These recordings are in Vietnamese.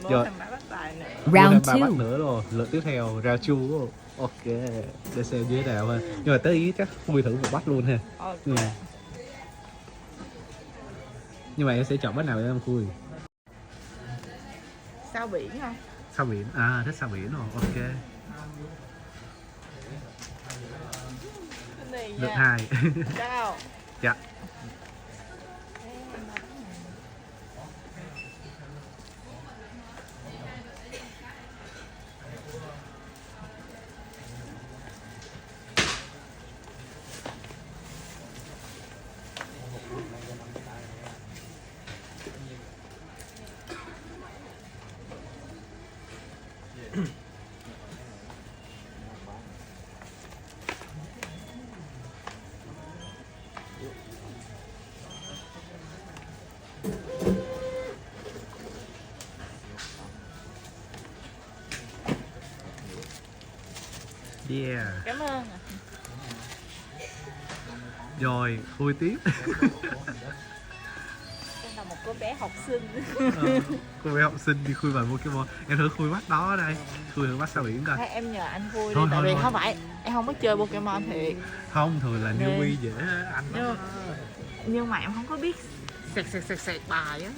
Mua Rồi. thêm 3 bát tài nữa. Round Round 2. nữa rồi, lượt tiếp theo round 2 đúng không? Ok, để xem như thế nào ha. Nhưng mà tới ý chắc Khui thử một bát luôn ha. Ok. Ừ. Nhưng mà em sẽ chọn bát nào để em Khui? Sao biển không? Sao biển, à thích sao biển rồi, ok. Cái này Lượt nha. 2. Sao? Dạ. Yeah. Cảm ơn. Rồi, Khui tiếp. Em là một cô bé học sinh. Cô bé học sinh đi Khui vài Pokemon. Em thử Khui bát đó đây. Khui thử bát sao biển coi. Hay em nhờ anh vui đi, Thôi, tại thôi, vì thôi. không phải em không biết chơi Pokemon thiệt. Không, thường là Nè. newbie dễ anh đó. Nhưng mà em không có biết sẹt bài á.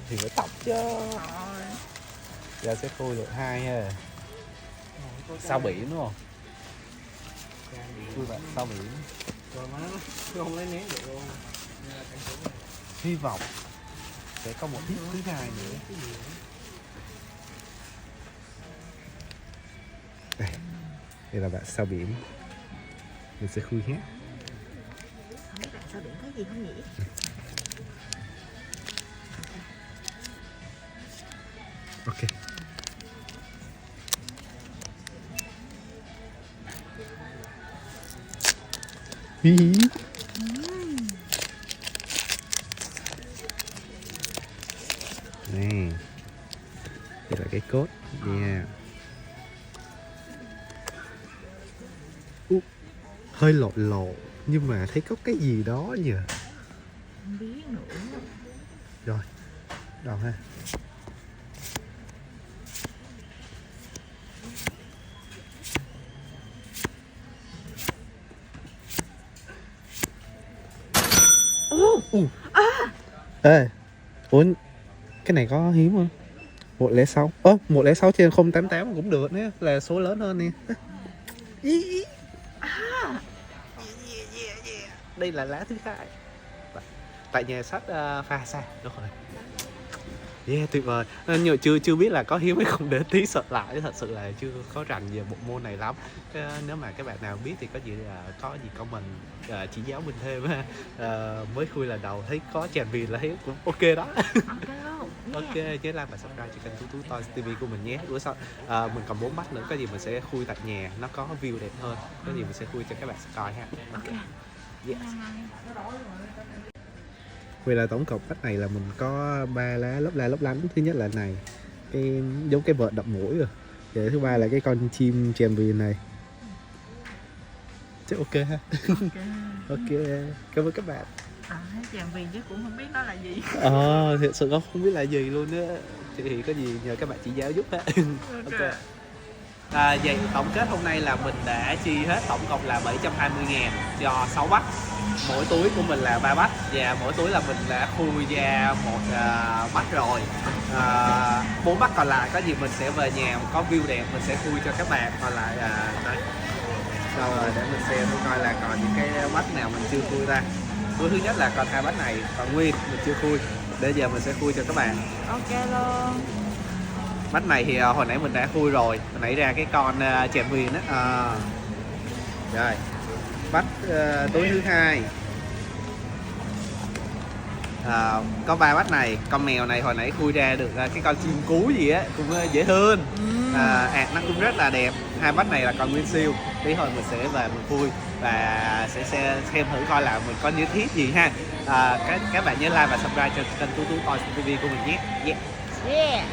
Thì phải tập chứ. Rồi. Giờ sẽ Khui lượt 2 ha. Sao biển đúng không? Khui bạn sao biển. Rồi mà nó không lấy nén được luôn. Hy vọng sẽ có một tiết thứ 2 nữa. Đây là bạn sao biển. Mình sẽ Khui hết. Không biết bạn sao biển có gì không nhỉ? Ok. Hí hí. Này, đây là cái cốt nha. Hơi lộn lộn nhưng mà thấy có cái gì đó nhỉ. Không biết nữa. Rồi, đầu ha. Ê, ủa, cái này có hiếm không? 106. 106 trên 088 cũng được nữa, là số lớn hơn nè. Đây là lá thứ 2. Tại nhà sách pha xa, đúng rồi. Yeah, tuyệt vời. Nhưng mà chưa biết là có hiếm hay không, để tí search lại, thật sự là chưa có rành về bộ môn này lắm. Nếu mà các bạn nào biết thì có gì comment chỉ giáo mình thêm ha. Mới Khui là đầu thấy có chèn Viền là thấy cũng ok đó. Ok, nhớ like và subscribe cho kênh Tú Tú Toys TV của mình nhé. Bữa sau mình còn 4 bát nữa, có gì mình sẽ Khui tại nhà, nó có view đẹp hơn. Có gì mình sẽ Khui cho các bạn coi ha. Ok. Yes. Vậy là tổng cộng bát này là mình có 3 lá lấp lánh. Thứ nhất là này, cái giống cái vợt đập mũi rồi. Và thứ ba là cái con chim chèn Viền này. Chắc ok ha. Ok, cảm ơn các bạn. Chàng Viền chứ cũng không biết nó là gì. Thật sự không biết là gì luôn á. Thì có gì nhờ các bạn chỉ giáo giúp ha. Ok. Vậy tổng kết hôm nay là mình đã chi hết tổng cộng là 720.000 cho 6 bát. Mỗi túi của mình là 3 bát. Và mỗi túi là mình đã Khui ra một bát rồi. 4 bát còn lại có gì mình sẽ về nhà có view đẹp mình sẽ Khui cho các bạn. Còn lại đây. Rồi để mình xem coi là còn những cái bát nào mình chưa Khui ra. Túi thứ nhất là còn 2 bát này còn nguyên mình chưa Khui. Để giờ mình sẽ Khui cho các bạn. Ok luôn. Bát này thì hồi nãy mình đã Khui rồi, hồi nãy ra cái con chèn Viền á. Rồi bát túi thứ 2 có 3 bát này. Con mèo này hồi nãy Khui ra được cái con chim cú gì á, cũng dễ thương. Nó cũng rất là đẹp. 2 bát này là còn nguyên siêu. Tí hồi mình sẽ về mình Khui và sẽ xem thử coi là mình có những thiết gì ha. Các bạn nhớ like và subscribe cho kênh Tú Tú Toys TV của mình nhé. Yeah.